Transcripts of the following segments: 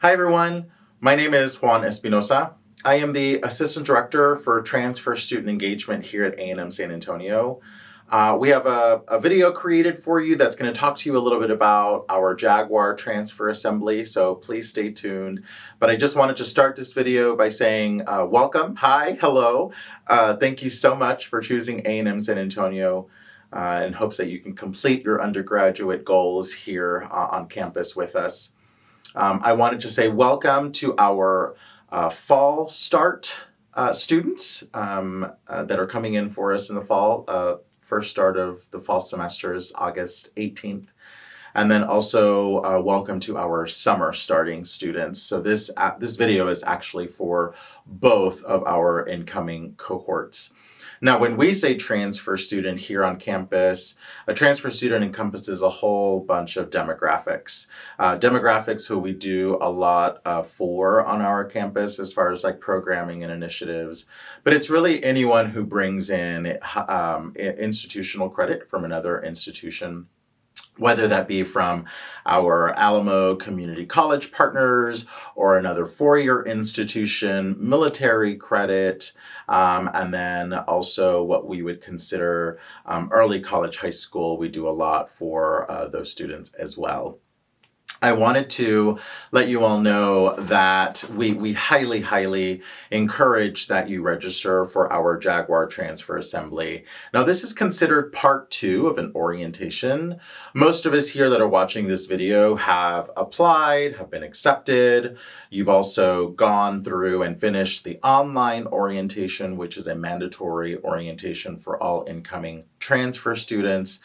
Hi everyone, my name is Juan Espinoza. I am the Assistant Director for Transfer Student Engagement here at A&M-San Antonio. We have a video created for you that's going to talk to you a little bit about our Jaguar Transfer Assembly, so please stay tuned. But I just wanted to start this video by saying welcome, hi, hello. Thank you so much for choosing A&M-San Antonio in hopes that you can complete your undergraduate goals here on campus with us. I wanted to say welcome to our fall start students that are coming in for us in the fall. First start of the fall semester is August 18th. And then also welcome to our summer starting students. So this video is actually for both of our incoming cohorts. Now, when we say transfer student here on campus, a transfer student encompasses a whole bunch of demographics. Demographics who we do a lot for on our campus as far as like programming and initiatives. But it's really anyone who brings in institutional credit from another institution, whether that be from our Alamo Community College partners or another four-year institution, military credit, and then also what we would consider early college, high school. We do a lot for those students as well. I wanted to let you all know that we highly, highly encourage that you register for our Jaguar Transfer Assembly. Now, this is considered part 2 of an orientation. Most of us here that are watching this video have applied, have been accepted. You've also gone through and finished the online orientation, which is a mandatory orientation for all incoming transfer students.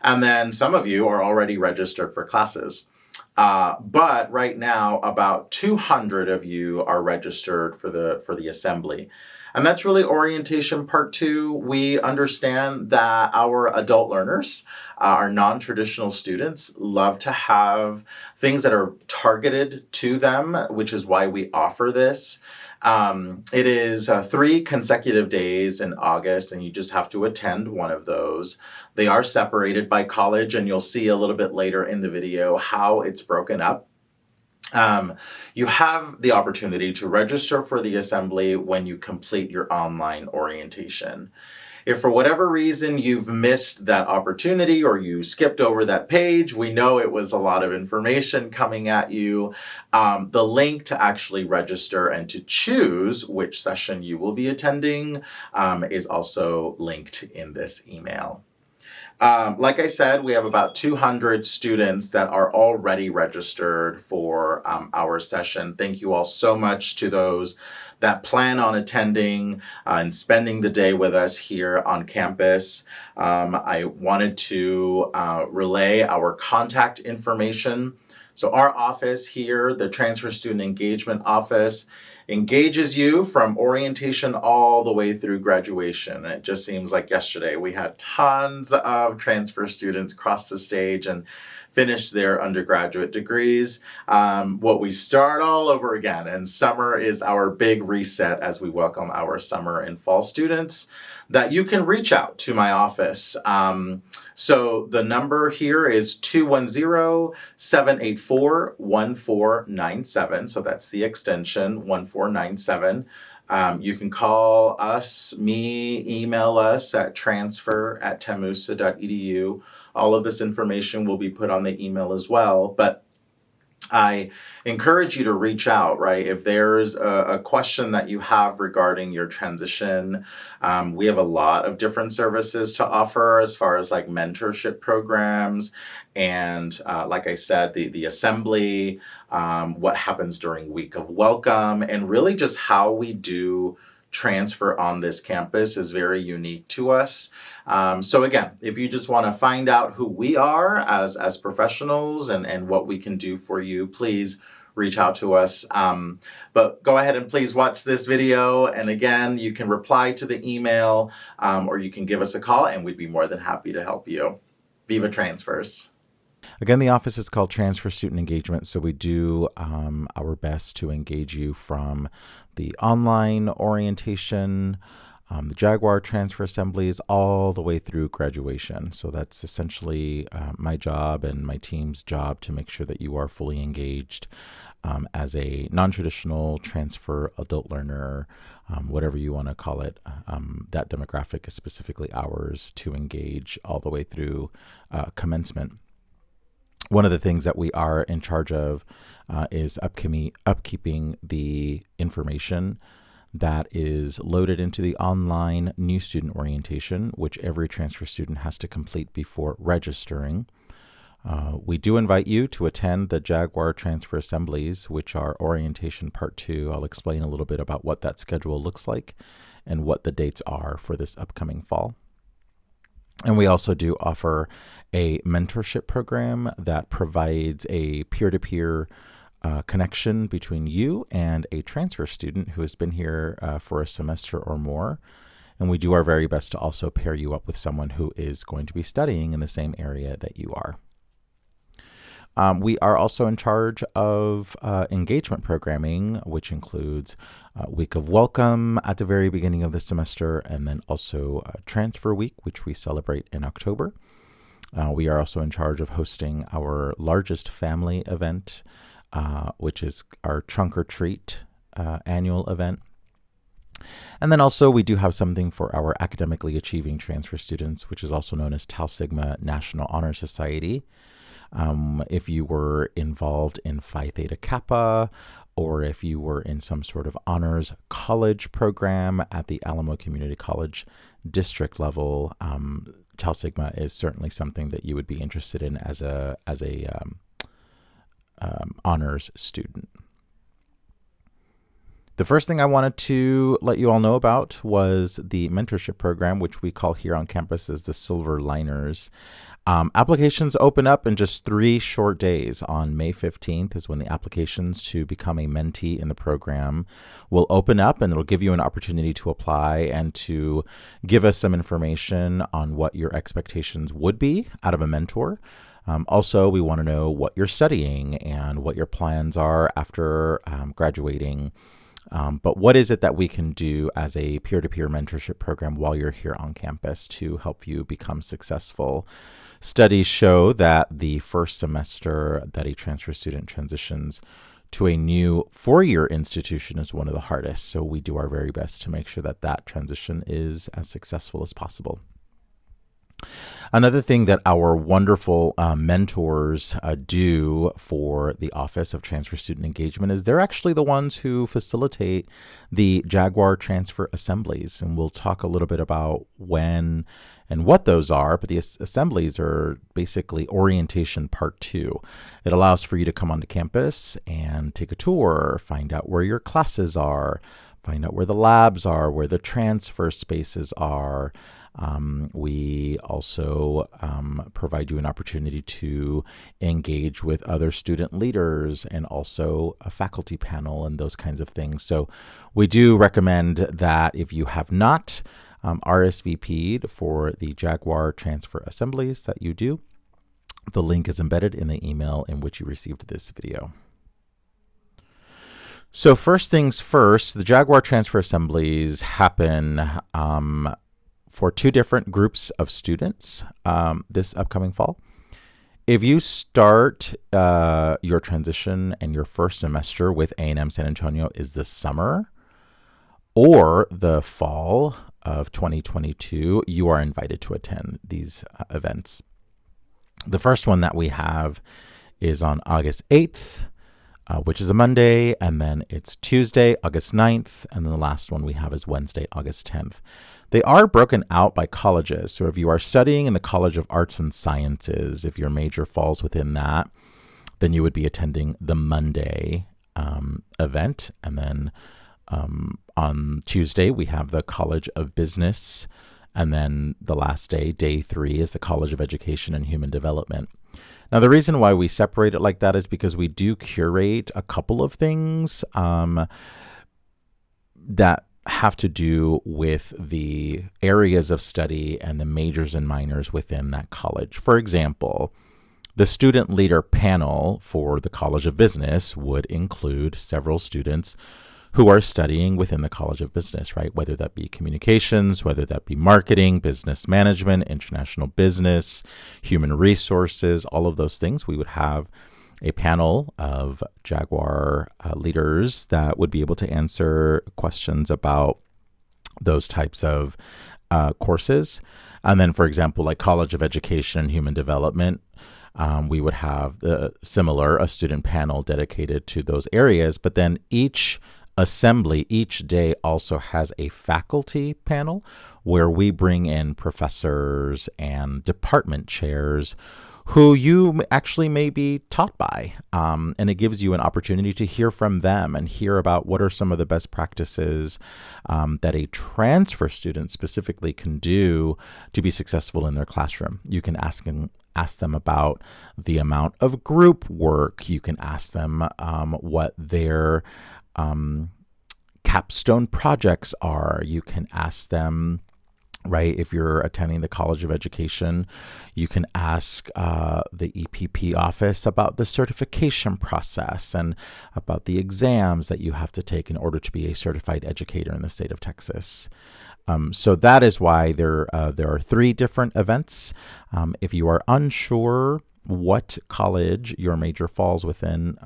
And then some of you are already registered for classes. But right now, about 200 of you are registered for the assembly. And that's really orientation part 2. We understand that our adult learners, our non-traditional students, love to have things that are targeted to them, which is why we offer this. It is 3 consecutive days in August, and you just have to attend one of those. They are separated by college, and you'll see a little bit later in the video how it's broken up. You have the opportunity to register for the assembly when you complete your online orientation. If for whatever reason you've missed that opportunity or you skipped over that page, we know it was a lot of information coming at you. The link to actually register and to choose which session you will be attending is also linked in this email. Like I said, we have about 200 students that are already registered for our session. Thank you all so much to those that plan on attending and spending the day with us here on campus. I wanted to relay our contact information. So our office here, the Transfer Student Engagement Office, engages you from orientation all the way through graduation. It just seems like yesterday we had tons of transfer students cross the stage and finish their undergraduate degrees. What we start all over again, and summer is our big reset as we welcome our summer and fall students, that you can reach out to my office. So the number here is 210-784-1497. So that's the extension 1497. You can call us, email us at transfer@temusa.edu. All of this information will be put on the email as well. But I encourage you to reach out, right? If there's a question that you have regarding your transition, we have a lot of different services to offer as far as like mentorship programs and like I said, the assembly, what happens during week of welcome, and really just how we do transfer on this campus is very unique to us. So again, if you just want to find out who we are as professionals and what we can do for you, please reach out to us. But go ahead and please watch this video. And again, you can reply to the email or you can give us a call and we'd be more than happy to help you. Viva Transfers. Again, the office is called Transfer Student Engagement, so we do our best to engage you from the online orientation the Jaguar transfer assemblies, all the way through graduation. So that's essentially my job and my team's job to make sure that you are fully engaged as a non-traditional transfer adult learner, whatever you want to call it. That demographic is specifically ours to engage all the way through commencement. One of the things that we are in charge of is upkeeping the information that is loaded into the online new student orientation, which every transfer student has to complete before registering. We do invite you to attend the Jaguar Transfer Assemblies, which are Orientation Part 2. I'll explain a little bit about what that schedule looks like and what the dates are for this upcoming fall. And we also do offer a mentorship program that provides a peer-to-peer connection between you and a transfer student who has been here for a semester or more. And we do our very best to also pair you up with someone who is going to be studying in the same area that you are. We are also in charge of engagement programming, which includes Week of Welcome at the very beginning of the semester, and then also Transfer Week, which we celebrate in October. We are also in charge of hosting our largest family event, which is our Trunk or Treat annual event. And then also we do have something for our academically achieving transfer students, which is also known as Tau Sigma National Honor Society. If you were involved in Phi Theta Kappa, or if you were in some sort of honors college program at the Alamo Community College district level, Tau Sigma is certainly something that you would be interested in as a honors student. The first thing I wanted to let you all know about was the mentorship program, which we call here on campus as the Silver Liners. Applications open up in just 3 short days. On May 15th is when the applications to become a mentee in the program will open up, and it'll give you an opportunity to apply and to give us some information on what your expectations would be out of a mentor. Also, we want to know what you're studying and what your plans are after graduating. But what is it that we can do as a peer-to-peer mentorship program while you're here on campus to help you become successful? Studies show that the first semester that a transfer student transitions to a new 4-year institution is one of the hardest. So we do our very best to make sure that that transition is as successful as possible. Another thing that our wonderful mentors do for the Office of Transfer Student Engagement is they're actually the ones who facilitate the Jaguar Transfer Assemblies. And we'll talk a little bit about when and what those are, but the assemblies are basically orientation part 2. It allows for you to come onto campus and take a tour, find out where your classes are, find out where the labs are, where the transfer spaces are. We also provide you an opportunity to engage with other student leaders and also a faculty panel and those kinds of things. So we do recommend that if you have not RSVP'd for the Jaguar Transfer Assemblies, that you do. The link is embedded in the email in which you received this video. So first things first, the Jaguar Transfer Assemblies happen for 2 different groups of students this upcoming fall. If you start your transition and your first semester with A&M-San Antonio is this summer or the fall of 2022, you are invited to attend these events. The first one that we have is on August 8th, which is a Monday, and then it's Tuesday, August 9th, and then the last one we have is Wednesday, August 10th. They are broken out by colleges. So if you are studying in the College of Arts and Sciences, if your major falls within that, then you would be attending the Monday event. And then on Tuesday, we have the College of Business. And then the last day, day 3, is the College of Education and Human Development. Now, the reason why we separate it like that is because we do curate a couple of things that have to do with the areas of study and the majors and minors within that college. For example, the student leader panel for the College of Business would include several students who are studying within the College of Business, right? Whether that be communications, whether that be marketing, business management, international business, human resources, all of those things. We would have a panel of Jaguar leaders that would be able to answer questions about those types of courses. And then, for example, like College of Education and Human Development, we would have a student panel dedicated to those areas. But then each assembly, each day also has a faculty panel where we bring in professors and department chairs who you actually may be taught by. And it gives you an opportunity to hear from them and hear about what are some of the best practices that a transfer student specifically can do to be successful in their classroom. You can ask them about the amount of group work. You can ask them what their capstone projects are. You can ask them, right, if you're attending the College of Education, you can ask the EPP office about the certification process and about the exams that you have to take in order to be a certified educator in the state of Texas. So that is why there are 3 different events. If you are unsure what college your major falls within,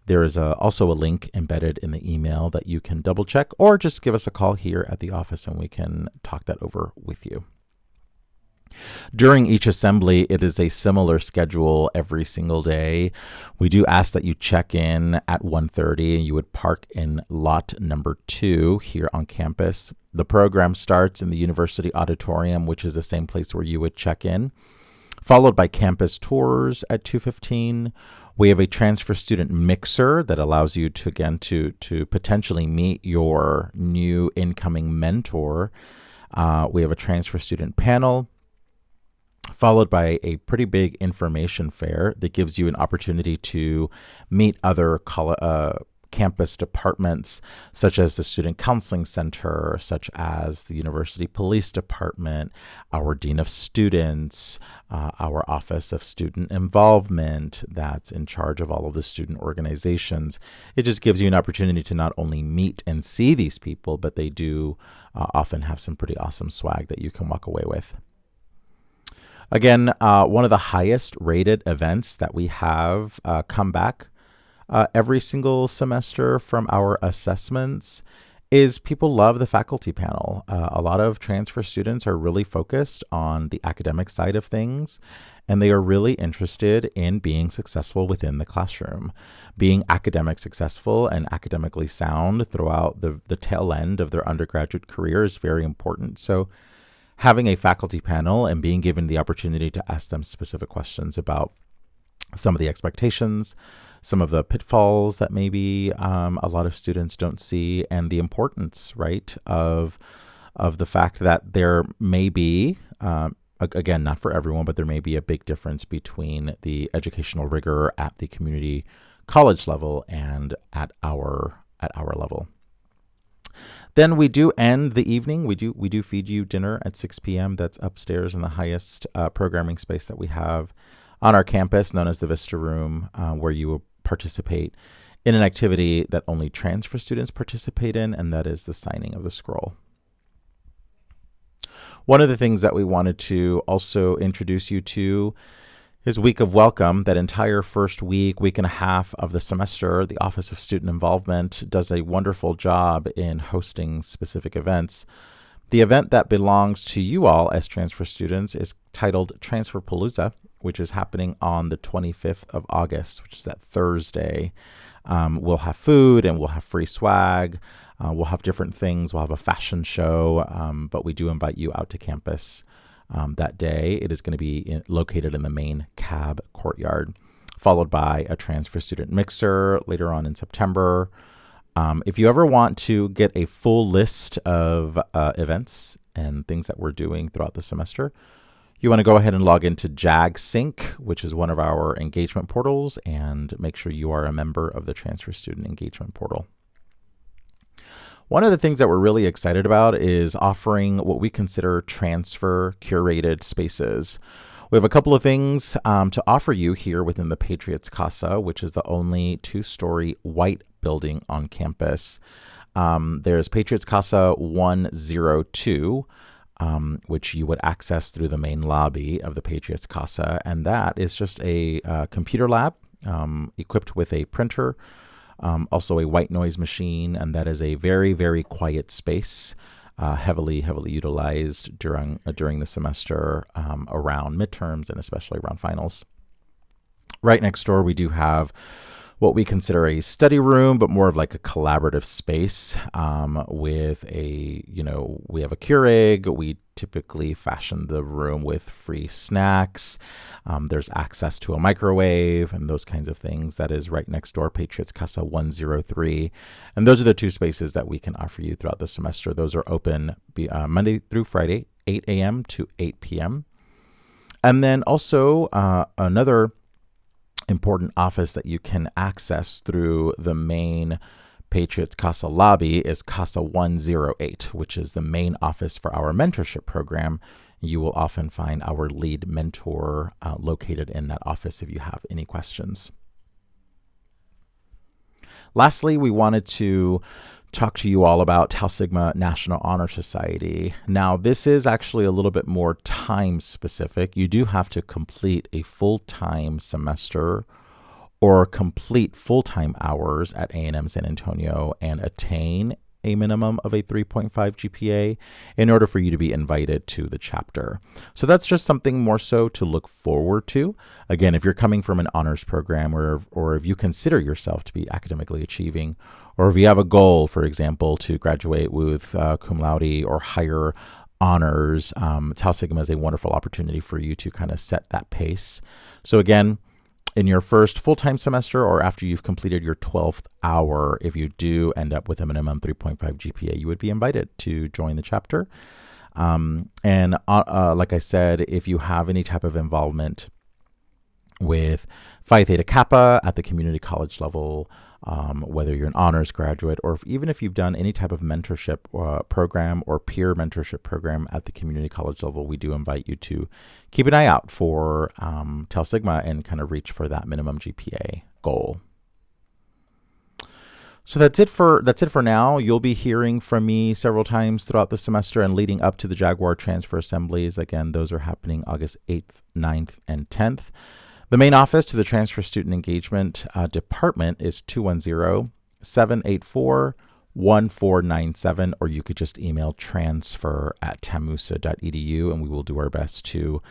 there is also a link embedded in the email that you can double check, or just give us a call here at the office and we can talk that over with you. During each assembly, it is a similar schedule every single day. We do ask that you check in at 1:30 and you would park in lot number 2 here on campus. The program starts in the university auditorium, which is the same place where you would check in, followed by campus tours at 2:15. We have a transfer student mixer that allows you to potentially meet your new incoming mentor. We have a transfer student panel, followed by a pretty big information fair that gives you an opportunity to meet other campus departments, such as the Student Counseling Center, such as the University Police Department, our Dean of Students, our Office of Student Involvement that's in charge of all of the student organizations. It just gives you an opportunity to not only meet and see these people, but they do often have some pretty awesome swag that you can walk away with. Again, one of the highest rated events that we have come back every single semester from our assessments is people love the faculty panel. A lot of transfer students are really focused on the academic side of things, and they are really interested in being successful within the classroom. Being academic successful and academically sound throughout the tail end of their undergraduate career is very important. So having a faculty panel and being given the opportunity to ask them specific questions about some of the expectations, some of the pitfalls that maybe a lot of students don't see, and the importance, right, of the fact that there may be, again, not for everyone, but there may be a big difference between the educational rigor at the community college level and at our level. Then we do end the evening. We do feed you dinner at 6 p.m. That's upstairs in the highest programming space that we have on our campus, known as the Vista Room, where you will participate in an activity that only transfer students participate in, and that is the signing of the scroll. One of the things that we wanted to also introduce you to is Week of Welcome. That entire first week and a half of the semester, the Office of Student Involvement does a wonderful job in hosting specific events. The event that belongs to you all as transfer students is titled Transferpalooza, which is happening on the 25th of August, which is that Thursday. We'll have food and we'll have free swag. We'll have different things. We'll have a fashion show, but we do invite you out to campus that day. It is going to be located in the main cab courtyard, followed by a transfer student mixer later on in September. If you ever want to get a full list of events and things that we're doing throughout the semester, you want to go ahead and log into JagSync, which is one of our engagement portals, and make sure you are a member of the Transfer Student Engagement Portal. One of the things that we're really excited about is offering what we consider transfer curated spaces. We have a couple of things to offer you here within the Patriots Casa, which is the only 2-story white building on campus. There's Patriots Casa 102, which you would access through the main lobby of the Patriots Casa. And that is just a computer lab equipped with a printer, also a white noise machine. And that is a very, very quiet space, heavily utilized during the semester around midterms and especially around finals. Right next door, we do have what we consider a study room, but more of like a collaborative space with we have a Keurig. We typically fashion the room with free snacks. There's access to a microwave and those kinds of things. That is right next door, Patriots Casa 103. And those are the two spaces that we can offer you throughout the semester. Those are open Monday through Friday, 8 a.m. to 8 p.m. And then also another important office that you can access through the main Patriots Casa lobby is Casa 108, which is the main office for our mentorship program. You will often find our lead mentor located in that office if you have any questions. Lastly, we wanted to talk to you all about Tau Sigma National Honor Society. Now, this is actually a little bit more time specific. You do have to complete a full-time semester or complete full-time hours at A&M-San Antonio and attain a minimum of a 3.5 GPA in order for you to be invited to the chapter. So that's just something more so to look forward to. Again, if you're coming from an honors program or if you consider yourself to be academically achieving, or if you have a goal, for example, to graduate with cum laude or higher honors, Tau Sigma is a wonderful opportunity for you to kind of set that pace. So again, in your first full-time semester or after you've completed your 12th hour, if you do end up with a minimum 3.5 GPA, you would be invited to join the chapter. Like I said, if you have any type of involvement with Phi Theta Kappa at the community college level, whether you're an honors graduate or even if you've done any type of mentorship program or peer mentorship program at the community college level, we do invite you to keep an eye out for Tau Sigma and kind of reach for that minimum GPA goal. So that's it for now. You'll be hearing from me several times throughout the semester and leading up to the Jaguar Transfer Assemblies. Again, those are happening August 8th, 9th, and 10th. The main office to the Transfer Student Engagement Department is 210-784-1497, or you could just email transfer@tamusa.edu, and we will do our best to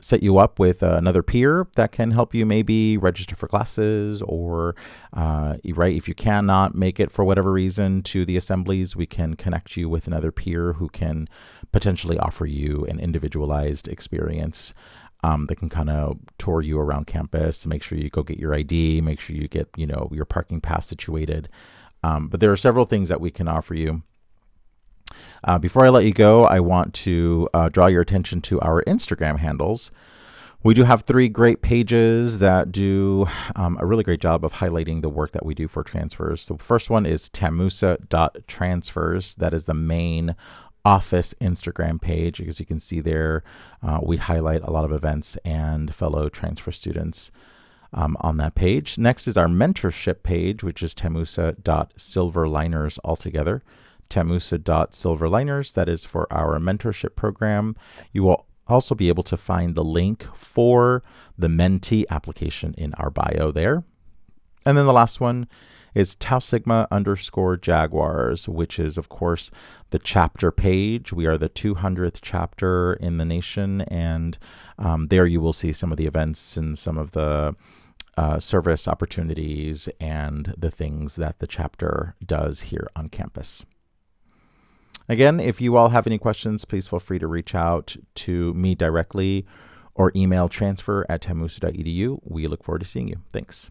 set you up with another peer that can help you maybe register for classes, or if you cannot make it for whatever reason to the assemblies, we can connect you with another peer who can potentially offer you an individualized experience that can kind of tour you around campus, make sure you go get your ID, make sure you get, your parking pass situated. But there are several things that we can offer you. Before I let you go, I want to draw your attention to our Instagram handles. We do have 3 great pages that do a really great job of highlighting the work that we do for transfers. The first one is tamusa.transfers. That is the main office Instagram page. As you can see there, we highlight a lot of events and fellow transfer students on that page. Next is our mentorship page, which is tamusa.silverliners altogether. tamusa.silverliners, that is for our mentorship program. You will also be able to find the link for the mentee application in our bio there. And then the last one is Tau Sigma _Jaguars, which is, of course, the chapter page. We are the 200th chapter in the nation, and there you will see some of the events and some of the service opportunities and the things that the chapter does here on campus. Again, if you all have any questions, please feel free to reach out to me directly or email transfer@tamusa.edu. We look forward to seeing you. Thanks.